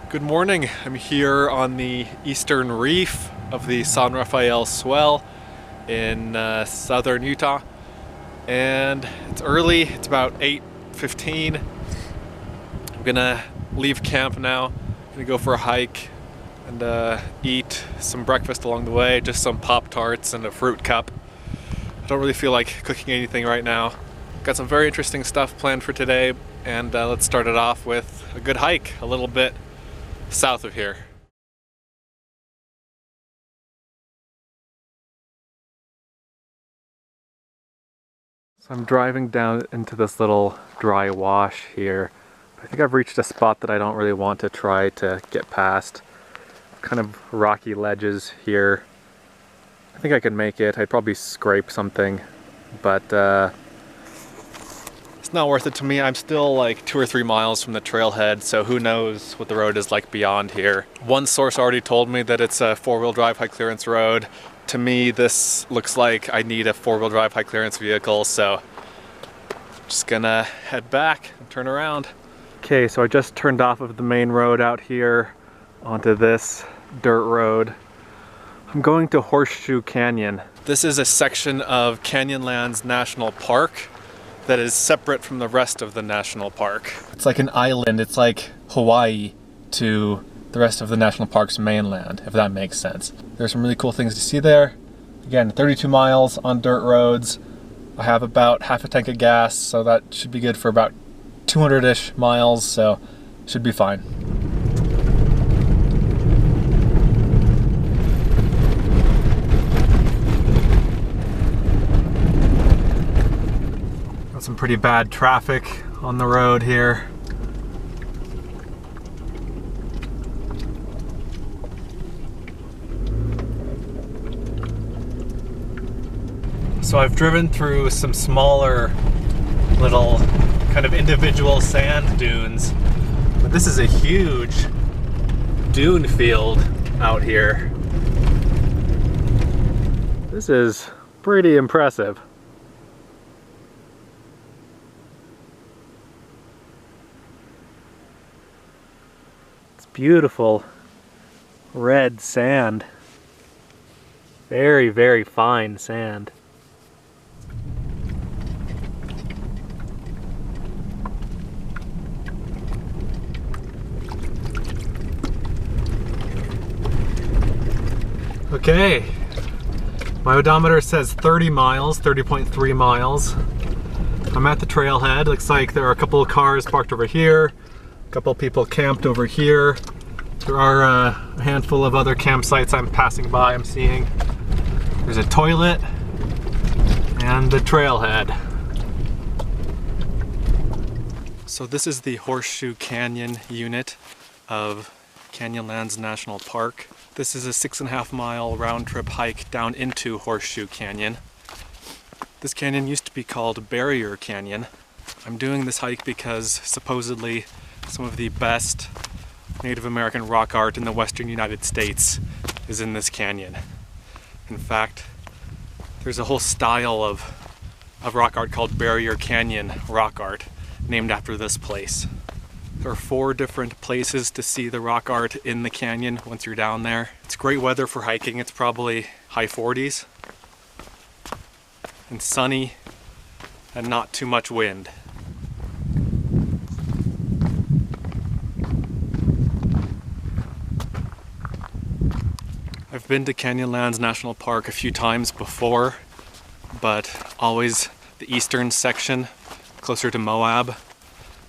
Good morning. I'm here on the eastern reef of the San Rafael Swell in southern Utah, and it's early. It's about 8:15. I'm gonna leave camp now. I'm gonna go for a hike and eat some breakfast along the way, just some Pop-Tarts and a fruit cup. I don't really feel like cooking anything right now. Got some very interesting stuff planned for today, and let's start it off with a good hike a little bit south of here. So I'm driving down into this little dry wash here. I think I've reached a spot that I don't really want to try to get past. Kind of rocky ledges here. I think I could make it. I'd probably scrape something, but it's not worth it to me. I'm still like 2 or 3 miles from the trailhead, so who knows what the road is like beyond here. One source already told me that it's a 4-wheel drive high clearance road. To me, this looks like I need a 4-wheel drive high clearance vehicle, so just gonna head back and turn around. Okay, so I just turned off of the main road out here onto this dirt road. I'm going to Horseshoe Canyon. This is a section of Canyonlands National Park that is separate from the rest of the national park. It's like an island. It's like Hawaii to the rest of the national park's mainland, if that makes sense. There's some really cool things to see there. Again, 32 miles on dirt roads. I have about half a tank of gas, so that should be good for about 200-ish miles, so should be fine. Got some pretty bad traffic on the road here. So I've driven through some smaller little kind of individual sand dunes, but this is a huge dune field out here. This is pretty impressive. It's beautiful red sand. Very, very fine sand. Okay, my odometer says 30 miles, 30.3 miles. I'm at the trailhead. Looks like there are a couple of cars parked over here, a couple of people camped over here. There are a handful of other campsites I'm passing by, I'm seeing. There's a toilet and the trailhead. So this is the Horseshoe Canyon unit of Canyonlands National Park. This is a 6.5 mile round trip hike down into Horseshoe Canyon. This canyon used to be called Barrier Canyon. I'm doing this hike because supposedly some of the best Native American rock art in the western United States is in this canyon. In fact, there's a whole style of rock art called Barrier Canyon rock art named after this place. There are 4 different places to see the rock art in the canyon once you're down there. It's great weather for hiking. It's probably high 40s and sunny and not too much wind. I've been to Canyonlands National Park a few times before, but always the eastern section, closer to Moab.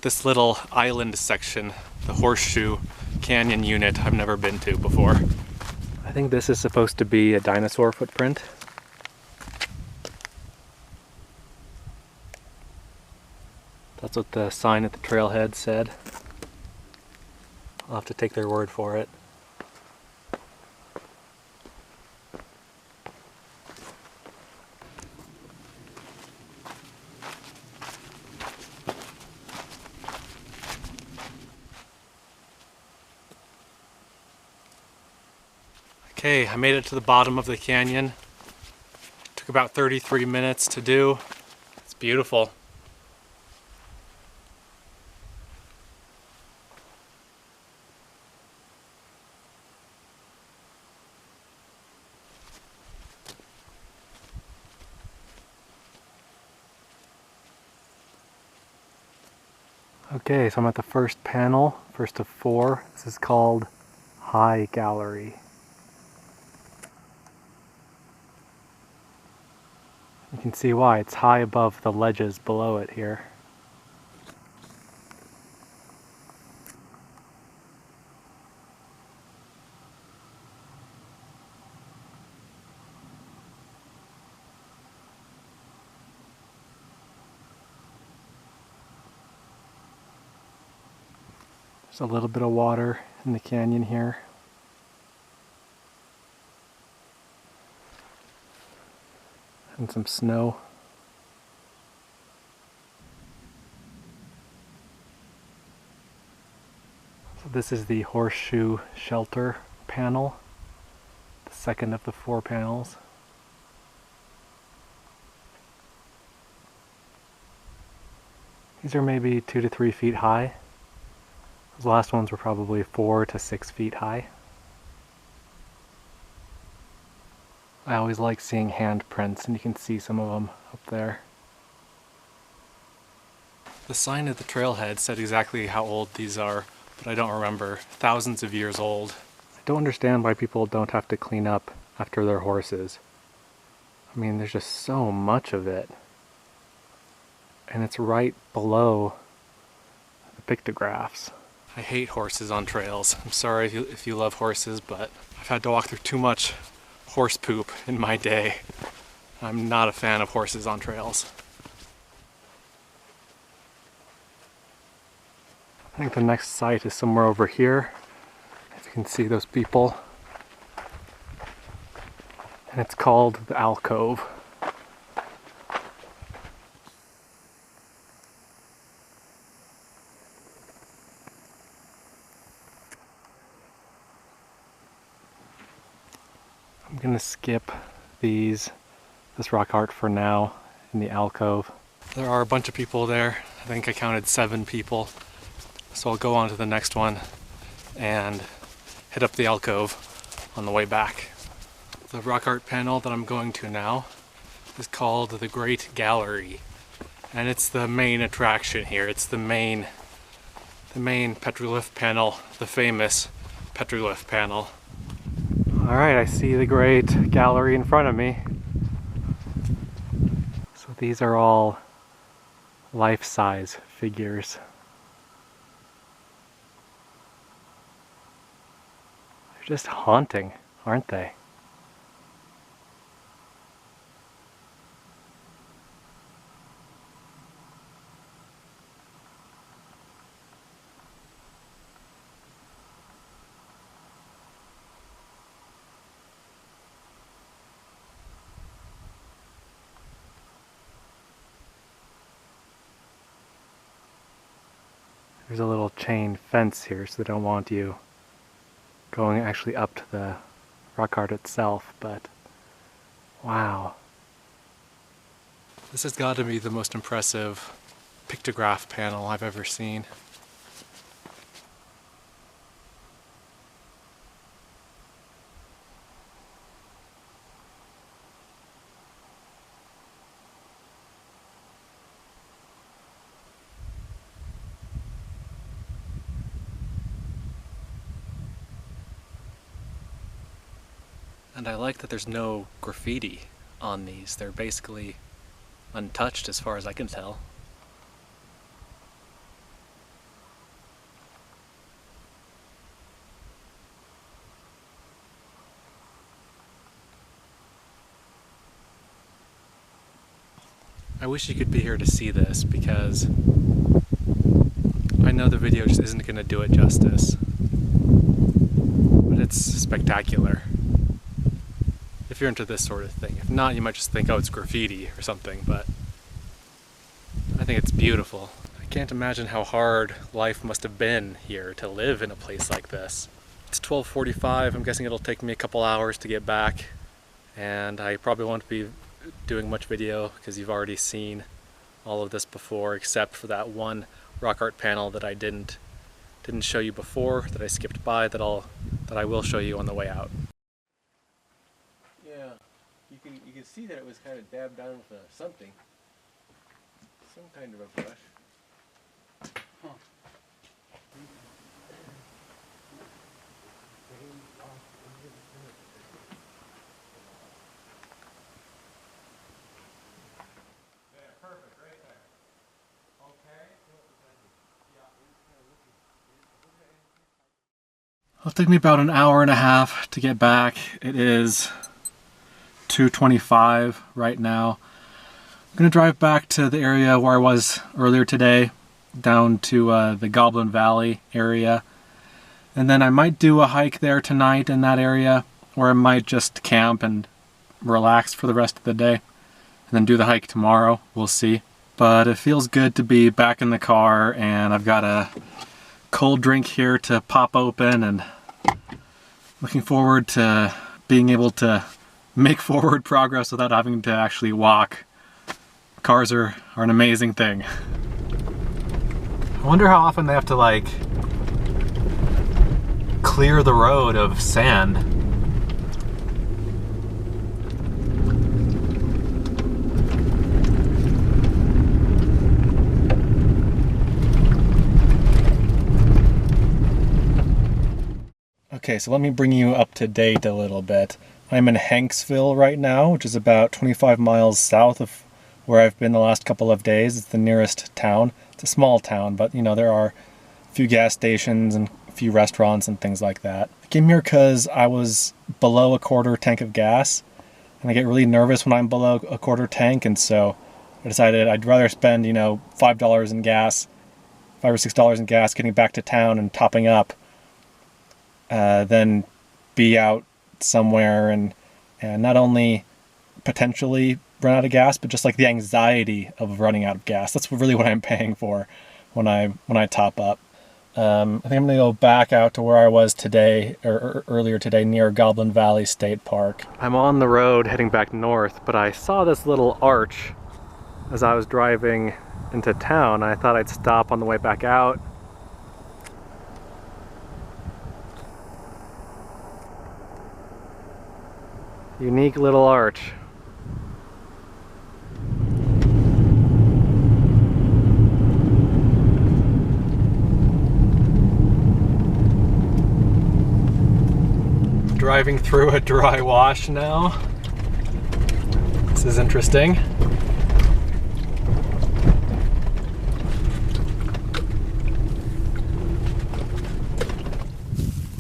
This little island section, the Horseshoe Canyon unit, I've never been to before. I think this is supposed to be a dinosaur footprint. That's what the sign at the trailhead said. I'll have to take their word for it. Okay, I made it to the bottom of the canyon. Took about 33 minutes to do. It's beautiful. Okay, so I'm at the first panel, first of 4. This is called High Gallery. You can see why, it's high above the ledges below it here. There's a little bit of water in the canyon here. And some snow. So this is the Horseshoe Shelter panel, the second of the 4 panels. These are maybe 2 to 3 feet high. Those last ones were probably 4 to 6 feet high. I always like seeing handprints, and you can see some of them up there. The sign at the trailhead said exactly how old these are, but I don't remember. Thousands of years old. I don't understand why people don't have to clean up after their horses. I mean, there's just so much of it. And it's right below the pictographs. I hate horses on trails. I'm sorry if you love horses, but I've had to walk through too much horse poop in my day. I'm not a fan of horses on trails. I think the next site is somewhere over here. If you can see those people. And it's called the Alcove. I'm gonna skip this rock art for now in the alcove. There are a bunch of people there. I think I counted 7 people. So I'll go on to the next one and hit up the alcove on the way back. The rock art panel that I'm going to now is called the Great Gallery. And it's the main attraction here. It's the main petroglyph panel, the famous petroglyph panel. Alright, I see the Great Gallery in front of me. So these are all life-size figures. They're just haunting, aren't they? There's a little chain fence here, so they don't want you going actually up to the rock art itself, but wow. This has got to be the most impressive pictograph panel I've ever seen. And I like that there's no graffiti on these. They're basically untouched as far as I can tell. I wish you could be here to see this, because I know the video just isn't going to do it justice. But it's spectacular. If you're into this sort of thing. If not, you might just think, oh, it's graffiti or something, but I think it's beautiful. I can't imagine how hard life must have been here to live in a place like this. It's 12:45, I'm guessing it'll take me a couple hours to get back, and I probably won't be doing much video because you've already seen all of this before, except for that one rock art panel that I didn't show you before, that I skipped by, that I will show you on the way out. You can see that it was kind of dabbed down with something. Some kind of a brush. It'll take me about an hour and a half to get back. It is 2:25 right now. I'm gonna drive back to the area where I was earlier today, down to the Goblin Valley area. And then I might do a hike there tonight in that area, or I might just camp and relax for the rest of the day, and then do the hike tomorrow. We'll see. But it feels good to be back in the car, and I've got a cold drink here to pop open, and looking forward to being able to make forward progress without having to actually walk. Cars are an amazing thing. I wonder how often they have to like clear the road of sand. Okay, so let me bring you up to date a little bit. I'm in Hanksville right now, which is about 25 miles south of where I've been the last couple of days. It's the nearest town. It's a small town, but you know, there are a few gas stations and a few restaurants and things like that. I came here because I was below a quarter tank of gas, and I get really nervous when I'm below a quarter tank, and so I decided I'd rather spend, you know, $5 in gas, $5 or $6 in gas getting back to town and topping up than be out somewhere and not only potentially run out of gas, but just like the anxiety of running out of gas. That's really what I'm paying for when I top up. I think I'm gonna go back out to where I was today, or earlier today, near Goblin Valley State Park. I'm on the road heading back north, but I saw this little arch as I was driving into town. I thought I'd stop on the way back out. Unique little arch. Driving through a dry wash now. This is interesting.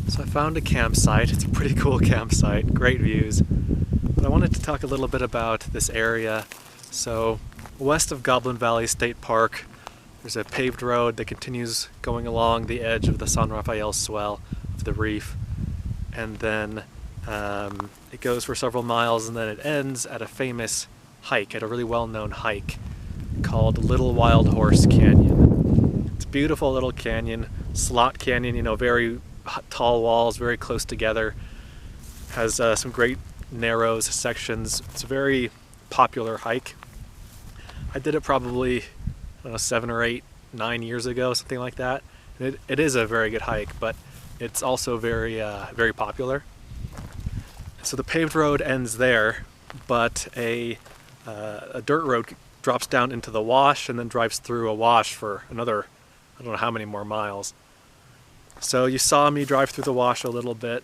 So I found a campsite. It's a pretty cool campsite, great views. But I wanted to talk a little bit about this area. So west of Goblin Valley State Park, there's a paved road that continues going along the edge of the San Rafael swell of the reef. And then it goes for several miles, and then it ends at a famous hike, at a really well-known hike called Little Wild Horse Canyon. It's a beautiful little canyon, slot canyon, you know, very tall walls, very close together. Has some great narrow sections. It's a very popular hike. I did it probably, I don't know, 7 or 8, 9 years ago, something like that. And it is a very good hike, but it's also very, very popular. So the paved road ends there, but a dirt road drops down into the wash and then drives through a wash for another, I don't know how many more miles. So you saw me drive through the wash a little bit,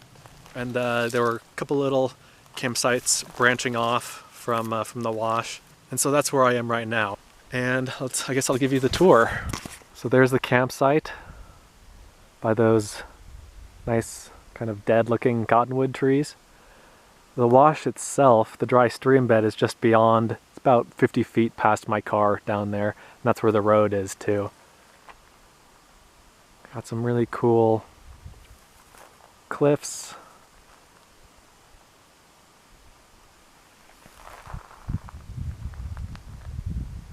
and there were a couple little campsites branching off from the wash. And so that's where I am right now. And I guess I'll give you the tour. So there's the campsite by those nice kind of dead looking cottonwood trees. The wash itself, the dry stream bed, is just beyond. It's about 50 feet past my car down there, and that's where the road is too. Got some really cool cliffs.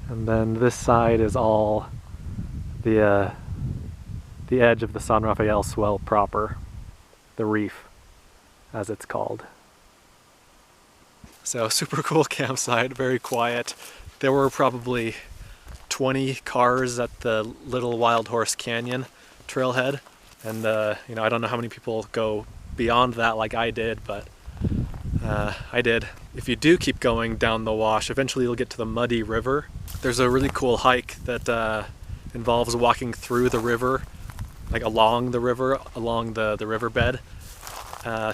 And then this side is all the edge of the San Rafael swell proper, the reef, as it's called. So super cool campsite, very quiet. There were probably 20 cars at the Little Wild Horse Canyon trailhead, and you know, I don't know how many people go beyond that like I did, but I did. If you do keep going down the wash, eventually you'll get to the Muddy River. There's a really cool hike that involves walking through the river, like along the river, along the riverbed,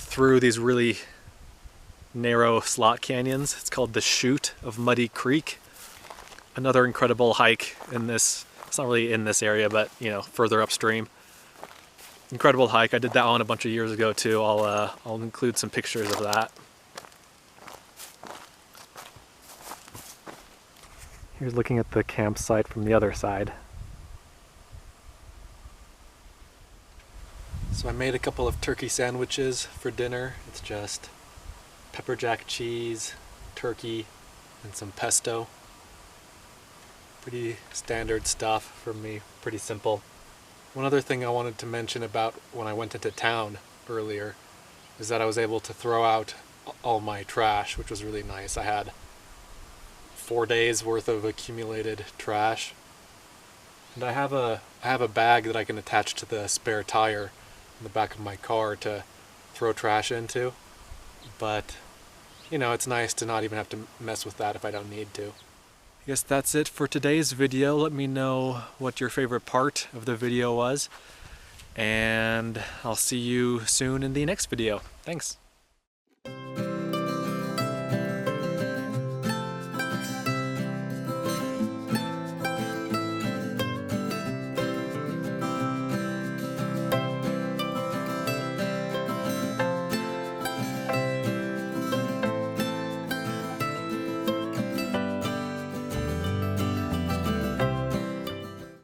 through these really narrow slot canyons. It's called the Chute of Muddy Creek. Another incredible hike in this, it's not really in this area, but you know, further upstream. Incredible hike. I did that one a bunch of years ago too. I'll include some pictures of that. Here's looking at the campsite from the other side. So I made a couple of turkey sandwiches for dinner. It's just pepper jack cheese, turkey, and some pesto. Pretty standard stuff for me, pretty simple. One other thing I wanted to mention about when I went into town earlier is that I was able to throw out all my trash, which was really nice. I had 4 days worth of accumulated trash. And I have a bag that I can attach to the spare tire in the back of my car to throw trash into. But, you know, it's nice to not even have to mess with that if I don't need to. I guess that's it for today's video. Let me know what your favorite part of the video was, and I'll see you soon in the next video. Thanks.